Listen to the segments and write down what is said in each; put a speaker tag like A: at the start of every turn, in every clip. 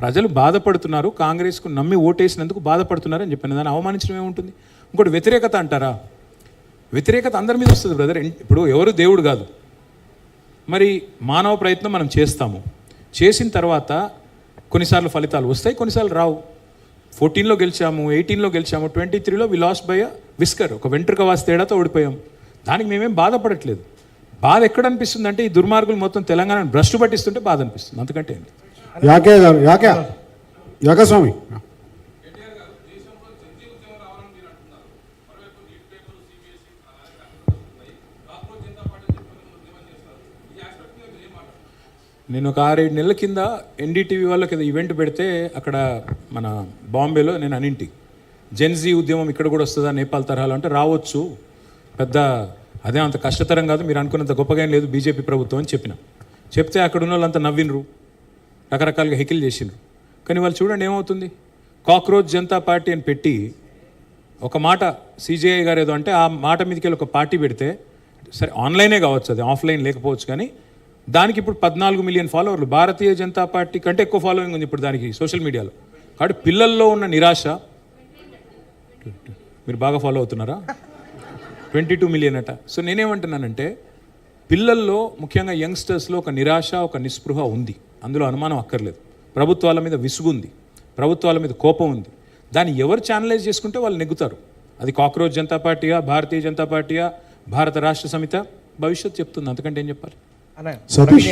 A: ప్రజలు బాధపడుతున్నారు, కాంగ్రెస్కు నమ్మి ఓటేసినందుకు బాధపడుతున్నారు అని చెప్పాను. దాన్ని అవమానించడం ఏముంటుంది? ఇంకోటి వ్యతిరేకత అంటారా? వ్యతిరేకత అందరి మీద వస్తుంది బ్రదర్. ఇప్పుడు ఎవరు దేవుడు కాదు. మరి మానవ ప్రయత్నం మనం చేస్తాము. చేసిన తర్వాత కొన్నిసార్లు ఫలితాలు వస్తాయి, కొన్నిసార్లు రావు. 14లో గెలిచాము, 18లో గెలిచాము, 23లో వి లాస్ట్ బై విస్కర్, ఒక వెంట్రుక వాసి తేడాతో ఓడిపోయాం. దానికి మేమేం బాధపడట్లేదు. బాధ ఎక్కడ అనిపిస్తుంది అంటే ఈ దుర్మార్గులు మొత్తం తెలంగాణ భ్రష్టు పట్టిస్తుంటే బాధ అనిపిస్తుంది. అంతకంటే ఏంటి?
B: యాకే స్వామి,
A: నేను ఒక 6-7 నెలల కింద ఎన్డీటీవీ వాళ్ళకి ఈవెంట్ పెడితే అక్కడ మన బాంబేలో నేను అన్నింటి జెన్జీ ఉద్యమం ఇక్కడ కూడా వస్తుందా నేపాల్ తరహాలో అంటే రావచ్చు, పెద్ద అదే అంత కష్టతరం కాదు, మీరు అనుకున్నంత గొప్పగా ఏం లేదు బీజేపీ ప్రభుత్వం అని చెప్తే అక్కడ ఉన్న వాళ్ళంతా నవ్వినరు, రకరకాలుగా హెకిల్ చేసినారు. కానీ వాళ్ళు చూడండి ఏమవుతుంది, కాక్రోచ్ జనతా పార్టీ అని పెట్టి ఒక మాట సిజేఐ గారు ఏదో అంటే ఆ మాట మీదకి వెళ్ళి ఒక పార్టీ పెడితే, సరే ఆన్లైనే కావచ్చు, అది ఆఫ్లైన్ లేకపోవచ్చు, కానీ దానికి ఇప్పుడు 14 మిలియన్ ఫాలోవర్లు. భారతీయ జనతా పార్టీ కంటే ఎక్కువ ఫాలోయింగ్ ఉంది ఇప్పుడు దానికి సోషల్ మీడియాలో. కాబట్టి పిల్లల్లో ఉన్న నిరాశ, మీరు బాగా ఫాలో అవుతున్నారా? 22 మిలియన్ అట. సో నేనేమంటున్నానంటే పిల్లల్లో ముఖ్యంగా యంగ్స్టర్స్లో ఒక నిరాశ, ఒక నిస్పృహ ఉంది, అందులో అనుమానం అక్కర్లేదు. ప్రభుత్వాల మీద విసుగు ఉంది, ప్రభుత్వాల మీద కోపం ఉంది. దాన్ని ఎవరు ఛానలైజ్ చేసుకుంటే వాళ్ళు నెగ్గుతారు. అది కాక్రోచ్ జనతా పార్టీయా, భారతీయ జనతా పార్టీయా, భారత రాష్ట్ర సమిత, భవిష్యత్తు చెప్తుంది. అంతకంటే ఏం చెప్పాలి?
B: సతీష్,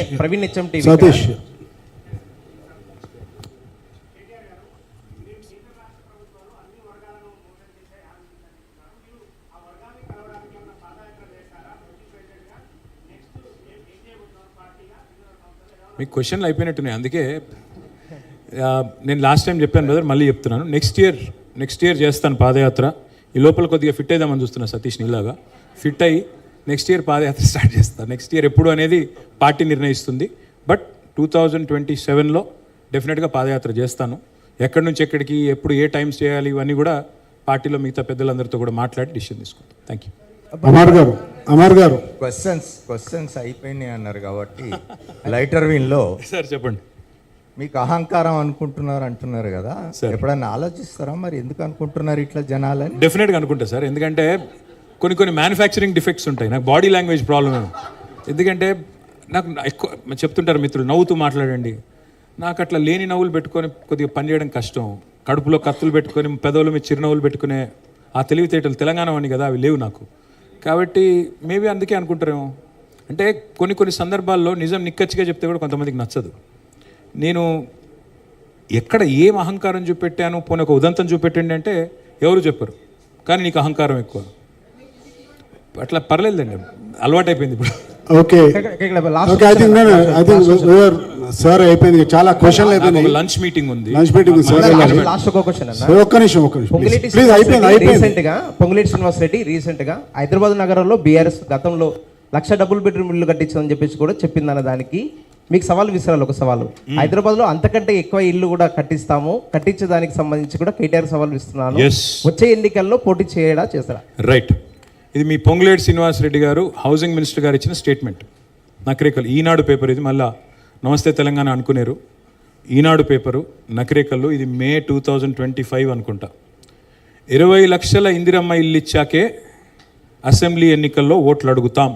A: మీకు క్వశ్చన్లు అయిపోయినట్టున్నాయి. అందుకే నేను లాస్ట్ టైం చెప్పాను బ్రదర్, మళ్ళీ చెప్తున్నాను. నెక్స్ట్ ఇయర్ చేస్తాను పాదయాత్ర. ఈ లోపల కొద్దిగా ఫిట్ అయిదామని చూస్తున్నా సతీష్ నీలాగా. ఫిట్ అయ్యి నెక్స్ట్ ఇయర్ పాదయాత్ర స్టార్ట్ చేస్తాను. నెక్స్ట్ ఇయర్ ఎప్పుడు అనేది పార్టీ నిర్ణయిస్తుంది. బట్ 2027లో డెఫినెట్గా పాదయాత్ర చేస్తాను. ఎక్కడి నుంచి ఎక్కడికి, ఎప్పుడు ఏ టైమ్స్ చేయాలి, ఇవన్నీ కూడా పార్టీలో మిగతా పెద్దలందరితో కూడా మాట్లాడి డిసిషన్ తీసుకుంటాం. Thank you.
B: అమర్ గారు
C: క్వశ్చన్స్ అయిపోయినాయి అన్నారు కాబట్టి లైటర్ వీన్లో
A: సార్ చెప్పండి.
C: మీకు అహంకారం అనుకుంటున్నారు అంటున్నారు కదా, ఎప్పుడైనా ఆలోచిస్తారా మరి ఎందుకు అనుకుంటున్నారు ఇట్లా జనాలని?
A: డెఫినెట్గా అనుకుంటా సార్. ఎందుకంటే కొన్ని మ్యానుఫ్యాక్చరింగ్ డిఫెక్ట్స్ ఉంటాయి. నాకు బాడీ లాంగ్వేజ్ ప్రాబ్లమ్. ఎందుకంటే నాకు ఎక్కువ చెప్తుంటారు మిత్రులు, నవ్వుతూ మాట్లాడండి. నాకు అట్లా లేని నవ్వులు పెట్టుకొని కొద్దిగా పనిచేయడం కష్టం. కడుపులో కత్తులు పెట్టుకొని పెదవుల మీద చిరునవ్వులు పెట్టుకునే ఆ తెలివితేటలు తెలంగాణ అని కదా, అవి లేవు నాకు. కాబట్టి మేబీ అందుకే అనుకుంటారేమో. అంటే కొన్ని సందర్భాల్లో నిజం నిక్కచ్చిగా చెప్తే కూడా కొంతమందికి నచ్చదు. నేను ఎక్కడ ఏం అహంకారం చూపెట్టాను, పోనీ ఒక ఉదంతం చూపెట్టండి అంటే ఎవరు చెప్పరు. కానీ నీకు అహంకారం ఎక్కువ, అట్లా పర్లేదండి, అలవాటు అయిపోయింది ఇప్పుడు.
B: ఓకే, సార్ అయిపోయింది, చాలా క్వశ్చన్లు అయిపోయింది.
A: లంచ్ మీటింగ్ ఉంది.
D: పొంగులేటి శ్రీనివాస్ రెడ్డి రీసెంట్ గా హైదరాబాద్ నగరంలో బీఆర్ఎస్ గతంలో 1,00,000 డబుల్ బెడ్రూమ్ ఇల్లు కట్టించదని చెప్పేసి కూడా చెప్పిందన్న దానికి మీకు సవాల్ విసిరాలి. ఒక సవాలు, హైదరాబాద్ లో అంతకంటే ఎక్కువ ఇల్లు కూడా కట్టించేదానికి సంబంధించి కూడా కేటీఆర్ సవాల్ ఇస్తున్నాను. వచ్చే ఎన్నికల్లో పోటీ చేయడా చేస్తారా?
A: రైట్. ఇది మీ పొంగులేటి శ్రీనివాస్ రెడ్డి గారు హౌసింగ్ మినిస్టర్ గారు ఇచ్చిన స్టేట్మెంట్. నకరేకల్ ఈనాడు పేపర్ ఇది, మళ్ళా నమస్తే తెలంగాణ అనుకునేరు. ఈనాడు పేపరు నకరేకల్లో, ఇది మే 2025 అనుకుంటా. 20 లక్షల ఇందిరమ్మ ఇల్లు ఇచ్చాకే అసెంబ్లీ ఎన్నికల్లో ఓట్లు అడుగుతాం.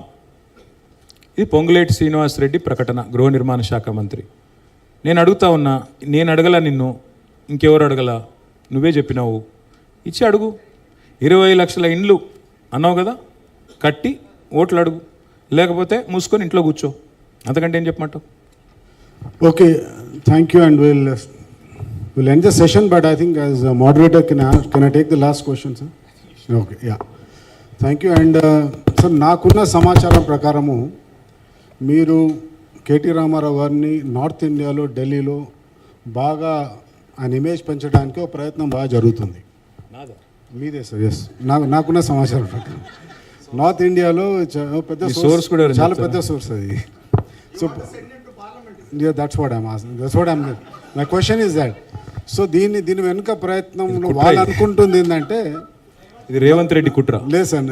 A: ఇది పొంగులేటి శ్రీనివాస్ రెడ్డి ప్రకటన, గృహ నిర్మాణ శాఖ మంత్రి. నేను అడుగుతా ఉన్నా, నేను అడగల నిన్ను, ఇంకెవరు అడగల, నువ్వే చెప్పినావు, ఇచ్చి అడుగు. 20 లక్షల ఇండ్లు అన్నావు కదా, కట్టి ఓట్లు అడుగు, లేకపోతే మూసుకొని ఇంట్లో కూర్చో. అంతకంటే ఏం చెప్పమంటావు?
B: Okay, thank you and will end the session, but I think as moderator can I take the last question sir? Okay, yeah, thank you. And sir, నాకున్న సమాచారం ప్రకారము మీరు కేటీ రామారావు గారిని నార్త్ ఇండియాలో, ఢిల్లీలో బాగా ఆయన ఇమేజ్ పెంచడానికి ఒక ప్రయత్నం బాగా జరుగుతుంది. మీదే సార్? ఎస్, నాకున్న సమాచారం ప్రకారం నార్త్ ఇండియాలో పెద్ద సోర్స్ కూడా, చాలా పెద్ద సోర్స్ అది. So that's what I'm my question is that. So దీని వెనుక ప్రయత్నంలో వాళ్ళు అనుకుంటుంది ఏంటంటే,
A: ఇది రేవంత్ రెడ్డి కుట్ర
B: లేదు సార్.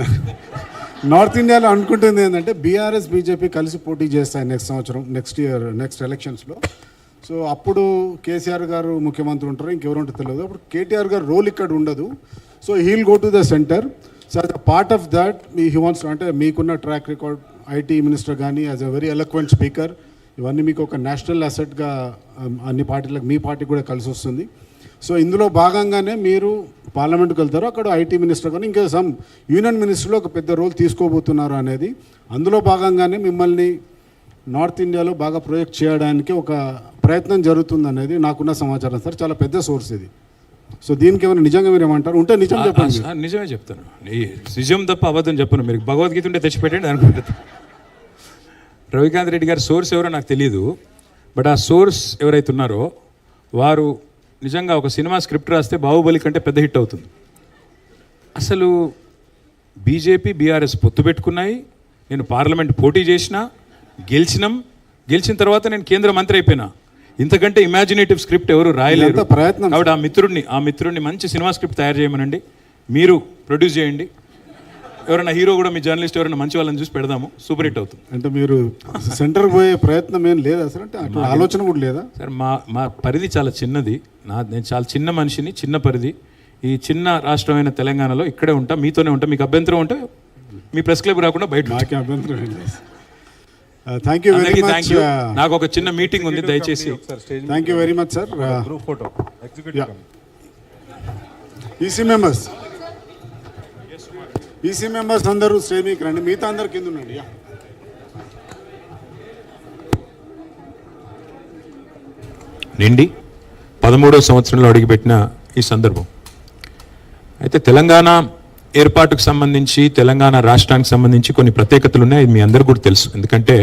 B: నార్త్ ఇండియాలో అనుకుంటుంది ఏంటంటే బీఆర్ఎస్ బీజేపీ కలిసి పోటీ చేస్తాయి నెక్స్ట్ సంవత్సరం, నెక్స్ట్ ఎలక్షన్స్లో. సో అప్పుడు కేసీఆర్ గారు ముఖ్యమంత్రి ఉంటారు, ఇంకెవరు ఉంటారో తెలియదు. అప్పుడు కేటీఆర్ గారు రోల్ ఇక్కడ ఉండదు. So he'll go to the centre. So as a part of that he wants, అంటే మీకున్న ట్రాక్ రికార్డ్ ఐటీ మినిస్టర్ కానీ as a very eloquent speaker, ఇవన్నీ మీకు ఒక నేషనల్ అసెట్గా అన్ని పార్టీలకు, మీ పార్టీ కూడా కలిసి వస్తుంది. సో ఇందులో భాగంగానే మీరు పార్లమెంట్కి వెళ్తారు, అక్కడ ఐటీ మినిస్టర్ కానీ ఇంకా సమ్ యూనియన్ మినిస్టర్లో ఒక పెద్ద రోల్ తీసుకోబోతున్నారు అనేది. అందులో భాగంగానే మిమ్మల్ని నార్త్ ఇండియాలో బాగా ప్రొజెక్ట్ చేయడానికి ఒక ప్రయత్నం జరుగుతుంది అనేది నాకున్న సమాచారం సార్. చాలా పెద్ద సోర్స్ ఇది. సో దీనికి ఏమైనా నిజంగా మీరు ఏమంటారు? ఉంటే నిజం చెప్పండి.
A: నిజమే చెప్తాను, నిజం తప్ప అబద్ధం చెప్పను. మీరు భగవద్గీత ఉంటే తెచ్చిపెట్టండి అనుకుంటుంది. రవికాంత్ రెడ్డి గారి సోర్స్ ఎవరో నాకు తెలియదు, బట్ ఆ సోర్స్ ఎవరైతే ఉన్నారో వారు నిజంగా ఒక సినిమా స్క్రిప్ట్ రాస్తే బాహుబలి కంటే పెద్ద హిట్ అవుతుంది. అసలు బీజేపీ బీఆర్ఎస్ పొత్తు పెట్టుకున్నాయి, నేను పార్లమెంట్ పోటీ చేసినా, గెలిచిన తర్వాత నేను కేంద్ర మంత్రి అయిపోయినా. ఇంతకంటే ఇమాజినేటివ్ స్క్రిప్ట్ ఎవరు రాయలేరు.
B: ప్రయత్నం
A: కాబట్టి ఆ మిత్రుడిని మంచి సినిమా స్క్రిప్ట్ తయారు చేయమనండి, మీరు ప్రొడ్యూస్ చేయండి. ఎవరైనా హీరో కూడా, మీ జర్నలిస్ట్ ఎవరైనా మంచి వాళ్ళని చూసి పెడదాము, సూపర్ హిట్ అవుతుంది.
B: అంటే మీరు సెంటర్ పోయే ప్రయత్నం ఏం లేదా సార్? అంటే అట్లా ఆలోచన కూడా లేదా
A: సార్? మా పరిధి చాలా చిన్నది. నేను చాలా చిన్న మనిషిని, చిన్న పరిధి. ఈ చిన్న రాష్ట్రమైన తెలంగాణలో ఇక్కడే ఉంటా, మీతోనే ఉంటా. మీకు అభ్యంతరం ఉంటే మీ ప్రెస్ క్లబ్ రాకుండా బయట.
B: నాకే అభ్యంతరం ఏం లేదు. Thank you very much.
A: నాకు ఒక చిన్న మీటింగ్ ఉంది, దయచేసి.
B: Thank you very much sir.
E: Group photo executive
B: EC members అందరూ స్టేజ్ మీకు రండి, మిగతా అందరు కింద ఉండండి.
A: నిండి 13వ సంవత్సరంలో అడుగుపెట్టిన ఈ సందర్భం అయితే తెలంగాణ ఏర్పాటుకు సంబంధించి, తెలంగాణ రాష్ట్రానికి సంబంధించి కొన్ని ప్రత్యేకతలు ఉన్నాయి. అది మీ అందరికీ కూడా తెలుసు. ఎందుకంటే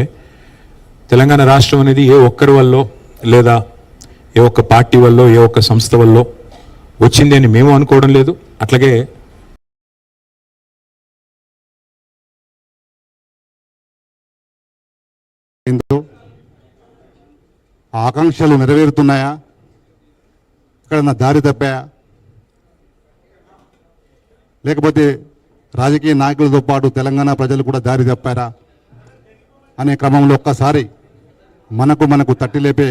A: తెలంగాణ రాష్ట్రం అనేది ఏ ఒక్కరి వల్ల, లేదా ఏ ఒక్క పార్టీ వల్ల, ఏ ఒక్క సంస్థ వల్ల వచ్చింది అని మేము అనుకోవడం లేదు. అట్లాగే
F: ఆకాంక్షలు నెరవేరుతున్నాయా? ఇక్కడ నా దారి తప్పాయా? లేకపోతే రాజకీయ నాయకులతో పాటు తెలంగాణ ప్రజలు కూడా దారి తప్పారా అనే క్రమంలో ఒక్కసారి మనకు తట్టి లేపే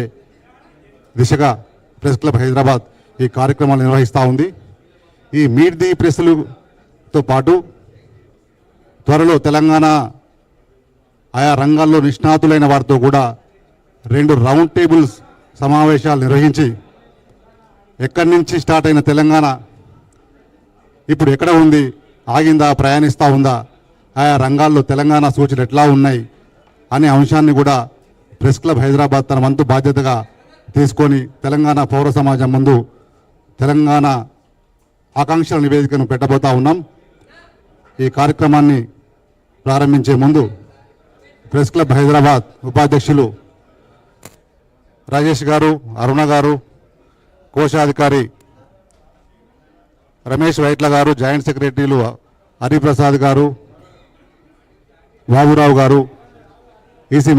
F: దిశగా ప్రెస్ క్లబ్ హైదరాబాద్ ఈ కార్యక్రమాలు నిర్వహిస్తూ ఉంది. ఈ మీట్ ది ప్రెస్లతో పాటు త్వరలో తెలంగాణ ఆయా రంగాల్లో నిష్ణాతులైన వారితో కూడా 2 రౌండ్ టేబుల్స్ సమావేశాలు నిర్వహించి ఎక్కడి నుంచి స్టార్ట్ అయిన తెలంగాణ ఇప్పుడు ఎక్కడ ఉంది, ఆగిందా, ప్రయాణిస్తూ ఉందా, ఆయా రంగాల్లో తెలంగాణ సూచనలు ఎట్లా ఉన్నాయి అనే అంశాన్ని కూడా ప్రెస్ క్లబ్ హైదరాబాద్ తన వంతు బాధ్యతగా తీసుకొని తెలంగాణ పౌర సమాజం ముందు తెలంగాణ ఆకాంక్షల నివేదికను పెట్టబోతా ఉన్నాం. ఈ కార్యక్రమాన్ని ప్రారంభించే ముందు ప్రెస్ క్లబ్ హైదరాబాద్ ఉపాధ్యక్షులు రాజేష్ గారు, అరుణ గారు, కోశాధికారి రమేష్ వైట్ల గారు, జాయింట్ సెక్రటరీలు హరిప్రసాద్ గారు, బాబురావు గారు, ఈసీ